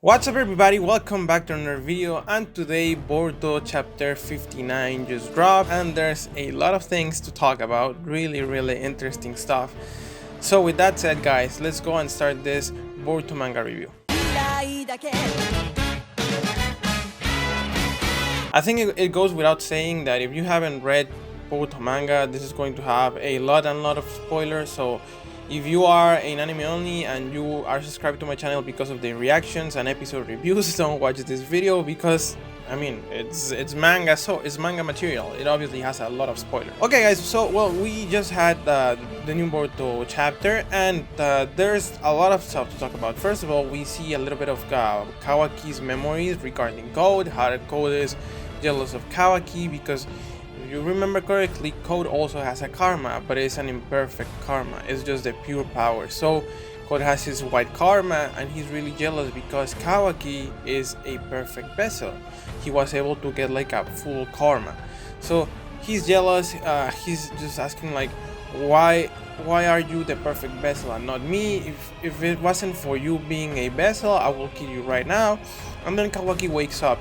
What's up everybody, welcome back to another video, and today Boruto chapter 59 just dropped and there's a lot of things to talk about, really interesting stuff. So with that said guys, let's go and start this Boruto manga review. I think it goes without saying that if you haven't read Boruto manga, this is going to have a lot of spoilers, so if you are an anime only and you are subscribed to my channel because of the reactions and episode reviews, don't watch this video because I mean it's manga, so it's manga material. It obviously has a lot of spoilers. Okay guys, so well, we just had the new Boruto chapter and there's a lot of stuff to talk about. First of all, we see a little bit of Kawaki's memories regarding Code, how Code is jealous of Kawaki because if you remember correctly, Code also has a karma, but it's an imperfect karma. It's just the pure power. So Code has his white karma and he's really jealous because Kawaki is a perfect vessel. He was able to get like a full karma. So he's jealous. He's just asking like, why are you the perfect vessel and not me? If it wasn't for you being a vessel, I will kill you right now. And then Kawaki wakes up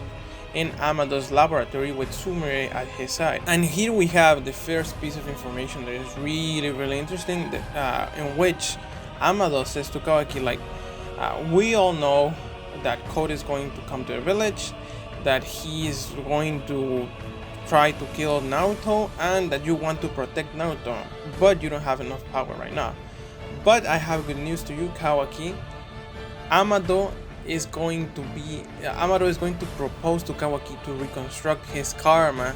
in AMADO's laboratory with Sumire at his side. And here we have the first piece of information that is really interesting, in which AMADO says to Kawaki like, we all know that Code is going to come to the village, that he's going to try to kill Naruto, and that you want to protect Naruto, but you don't have enough power right now. But I have good news to you, Kawaki. AMADO is going to propose to Kawaki to reconstruct his karma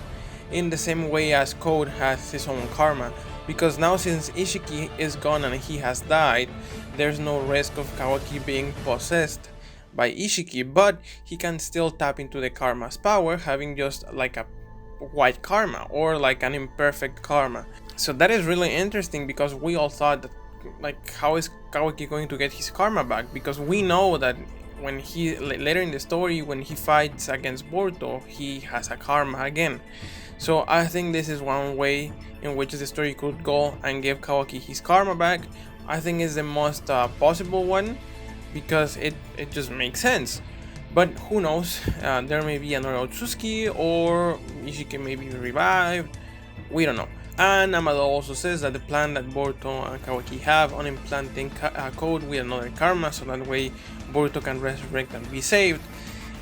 in the same way as Code has his own karma, because now since Ishiki is gone and he has died, there's no risk of Kawaki being possessed by Ishiki, but he can still tap into the karma's power, having just like a white karma or like an imperfect karma. So that is really interesting because we all thought that like, how is Kawaki going to get his karma back? Because we know that when he later in the story, when he fights against Boruto, he has a karma again. So I think this is one way in which the story could go and give Kawaki his karma back. I think it's the most possible one because it just makes sense. But who knows, there may be another Otsutsuki or Ishiki may be revived, we don't know. And AMADO also says that the plan that Boruto and Kawaki have on implanting Code with another karma, so that way Boruto can resurrect and be saved.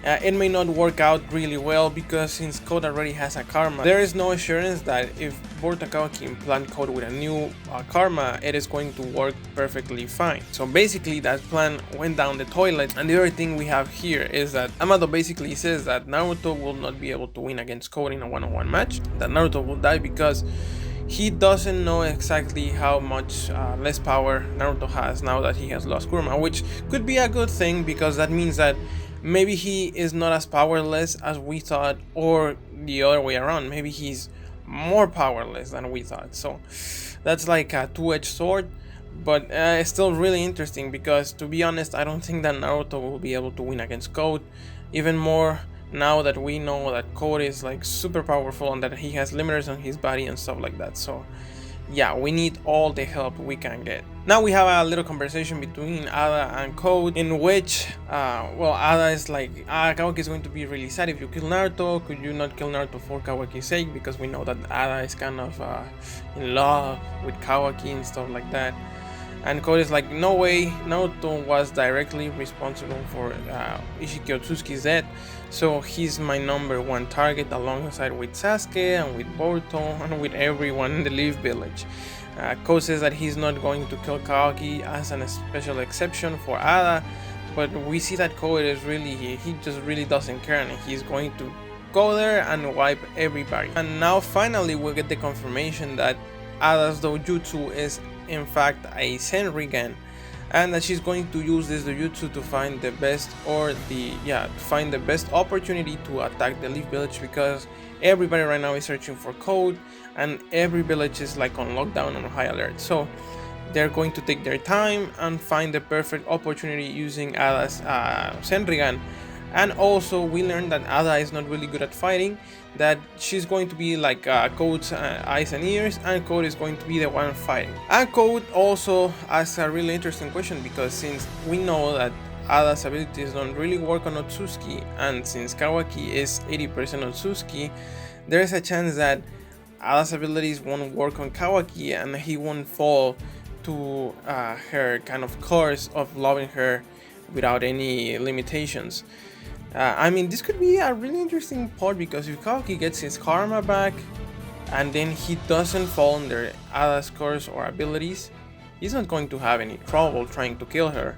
It may not work out really well because since Code already has a karma, there is no assurance that if Boruto and Kawaki implant Code with a new karma, it is going to work perfectly fine. So basically that plan went down the toilet. And the other thing we have here is that AMADO basically says that Naruto will not be able to win against Code in a one-on-one match, that Naruto will die because he doesn't know exactly how much less power Naruto has now that he has lost Kurama, which could be a good thing because that means that maybe he is not as powerless as we thought, or the other way around, maybe he's more powerless than we thought. So that's like a two-edged sword, but it's still really interesting because, to be honest, I don't think that Naruto will be able to win against Code, even more now that we know that Code is like super powerful and that he has limiters on his body and stuff like that. So yeah, we need all the help we can get. Now we have a little conversation between Ada and Code in which well, Ada is like, Kawaki is going to be really sad if you kill Naruto. Could you not kill Naruto for Kawaki's sake? Because we know that Ada is kind of in love with Kawaki and stuff like that. And Code is like, no way, Naruto was directly responsible for Ishiki Otsutsuki's death, so he's my #1 target alongside with Sasuke and with Boruto and with everyone in the Leaf Village. Code says that he's not going to kill Kawaki as a special exception for Ada, but we see that Code is really, he just really doesn't care and he's going to go there and wipe everybody. And now finally we get the confirmation that Ada's dojutsu is in fact a Senrigan, and that she's going to use this dojutsu to find the best opportunity to attack the Leaf Village, because everybody right now is searching for Code and every village is like on lockdown and high alert. So they're going to take their time and find the perfect opportunity using Ada's Senrigan. And also we learned that Ada is not really good at fighting, that she's going to be like Code's eyes and ears, and Code is going to be the one fighting. And Code also asks a really interesting question, because since we know that Ada's abilities don't really work on Otsutsuki, and since Kawaki is 80% Otsutsuki, there's a chance that Ada's abilities won't work on Kawaki and he won't fall to her kind of curse of loving her without any limitations. I mean, this could be a really interesting part, because if Kawaki gets his karma back and then he doesn't fall under Ada's curse or abilities, he's not going to have any trouble trying to kill her.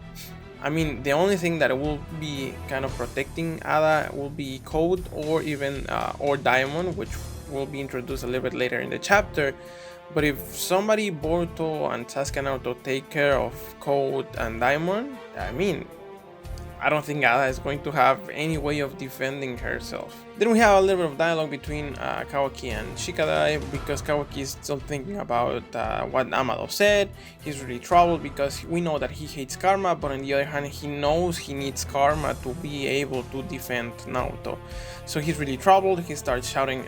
I mean, the only thing that will be kind of protecting Ada will be Code or even or Diamond, which will be introduced a little bit later in the chapter. But if somebody, Boruto and Sasuke and Naruto, take care of Code and Diamond, I mean, I don't think Ada is going to have any way of defending herself. Then we have a little bit of dialogue between Kawaki and Shikadai, because Kawaki is still thinking about what Amado said. He's really troubled because we know that he hates karma, but on the other hand, he knows he needs karma to be able to defend Naruto. So he's really troubled. He starts shouting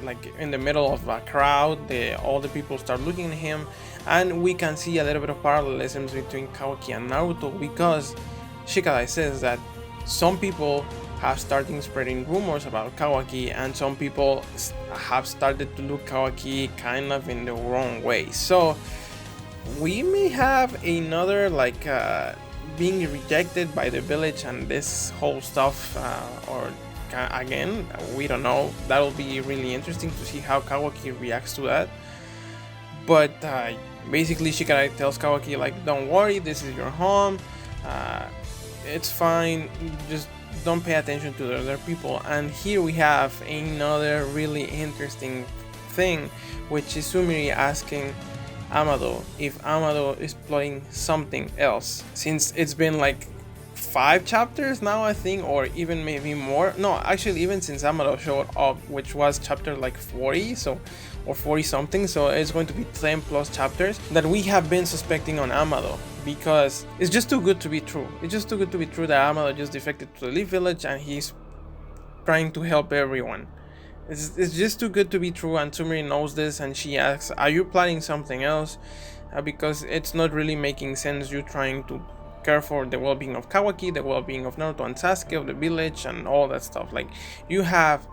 like in the middle of a crowd. All the people start looking at him, and we can see a little bit of parallelisms between Kawaki and Naruto, because Shikadai says that some people have started spreading rumors about Kawaki, and some people have started to look Kawaki kind of in the wrong way. So we may have another like being rejected by the village and this whole stuff, or again, we don't know. That'll be really interesting to see how Kawaki reacts to that. But basically Shikadai tells Kawaki like, don't worry, this is your home. It's fine, just don't pay attention to the other people. And here we have another really interesting thing, which is Sumire asking Amado if Amado is plotting something else, since it's been like 5 chapters now, I think, or even maybe more. No, actually, even since Amado showed up, which was chapter like 40, so, or 40 something, so it's going to be 10 plus chapters that we have been suspecting on Amado, because it's just too good to be true. It's just too good to be true that Amado just defected to the Leaf Village and he's trying to help everyone. It's just too good to be true, and Sumire knows this, and she asks, are you planning something else? Because it's not really making sense, you trying to care for the well-being of Kawaki, the well-being of Naruto and Sasuke, of the village, and all that stuff. Like, you have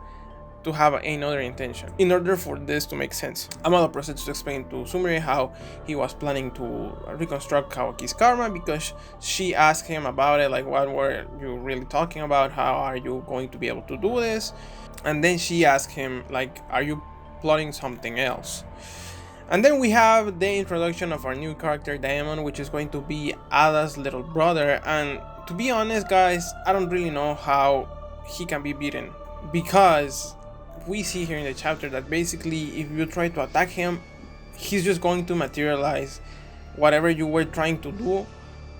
to have another intention in order for this to make sense. Amado proceeds to explain to Sumire how he was planning to reconstruct Kawaki's karma, because she asked him about it, like, what were you really talking about? How are you going to be able to do this? And then she asked him, like, are you plotting something else? And then we have the introduction of our new character, Diamond, which is going to be Ada's little brother. And to be honest, guys, I don't really know how he can be beaten, because we see here in the chapter that basically if you try to attack him, he's just going to materialize whatever you were trying to do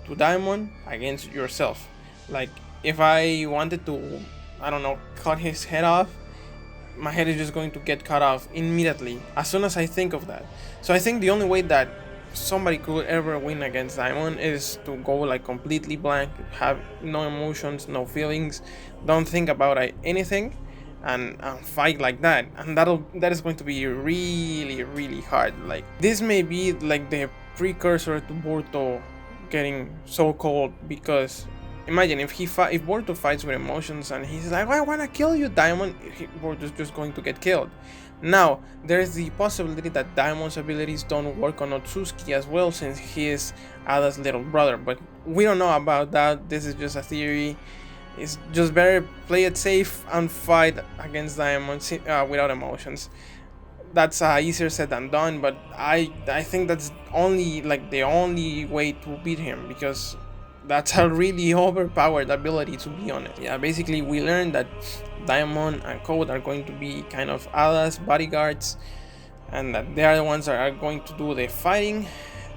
to Diamond against yourself. Like, if I wanted to, I don't know, cut his head off, my head is just going to get cut off immediately as soon as I think of that. So I think the only way that somebody could ever win against Diamond is to go like completely blank, have no emotions, no feelings, don't think about anything, and fight like that. And that is going to be really hard. Like, this may be like the precursor to Boruto getting so cold, because imagine if Boruto fights with emotions and he's like, I want to kill you, Diamond, Boruto's just going to get killed. Now, there's the possibility that Diamond's abilities don't work on Otsutsuki as well, since he is Ada's little brother, but we don't know about that. This is just a theory. It's just better play it safe and fight against Diamond without emotions. That's easier said than done, but I think that's only like the only way to beat him, because that's a really overpowered ability, to be honest. Yeah, basically we learned that Diamond and Code are going to be kind of Ada's bodyguards, and that they are the ones that are going to do the fighting.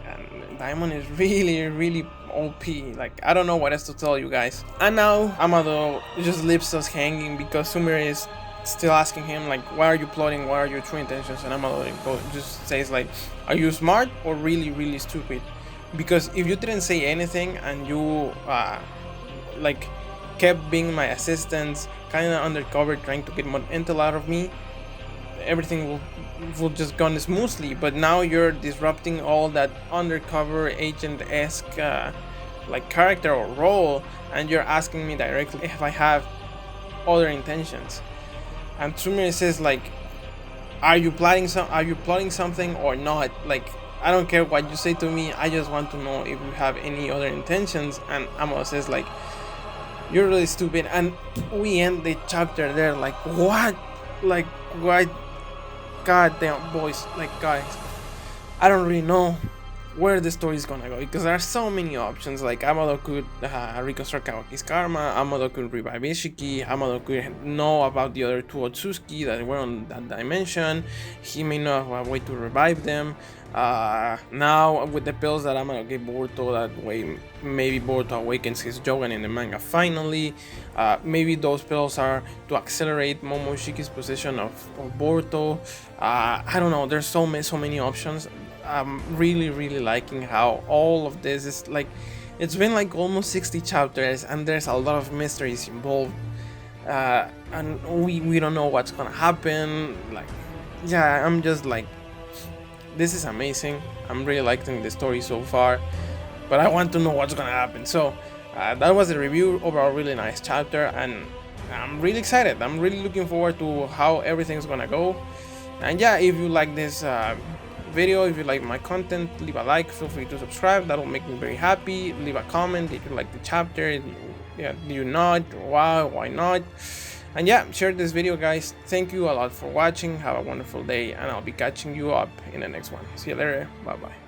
And Diamond is really OP. Like, I don't know what else to tell you guys. And now Amado just leaves us hanging, because Sumire is still asking him like, what are you plotting, what are your true intentions? And Amado just says like, are you smart or really stupid? Because if you didn't say anything and you like kept being my assistant, kind of undercover, trying to get more intel out of me, everything will just gone smoothly. But now you're disrupting all that undercover agent-esque like character or role, and you're asking me directly if I have other intentions. And Sumire says like, are you plotting something or not? Like, I don't care what you say to me, I just want to know if you have any other intentions. And AMADO says like, you're really stupid. And we end the chapter there. Like, what? Like, what? God damn, boys, like, guys, I don't really know where the story is gonna go, because there are so many options. Like, AMADO could reconstruct Kawaki's karma, AMADO could revive Ishiki, AMADO could know about the other two Otsutsuki that were on that dimension. He may not have a way to revive them. Now with the pills that AMADO gave Boruto, that way maybe Boruto awakens his Jogan in the manga finally. Maybe those pills are to accelerate Momoshiki's position of Boruto. I don't know, there's so many options. I'm really liking how all of this is like, it's been like almost 60 chapters and there's a lot of mysteries involved, and we don't know what's gonna happen. Like, yeah, I'm just like, this is amazing. I'm really liking the story so far, but I want to know what's gonna happen. So that was the review. Overall, really nice chapter, and I'm really excited. I'm really looking forward to how everything's gonna go. And yeah, if you like this video, if you like my content, leave a like, feel free to subscribe, that'll make me very happy. Leave a comment if you like the chapter, do you not, why not. And yeah, share this video, guys. Thank you a lot for watching. Have a wonderful day, and I'll be catching you up in the next one. See you later. Bye bye.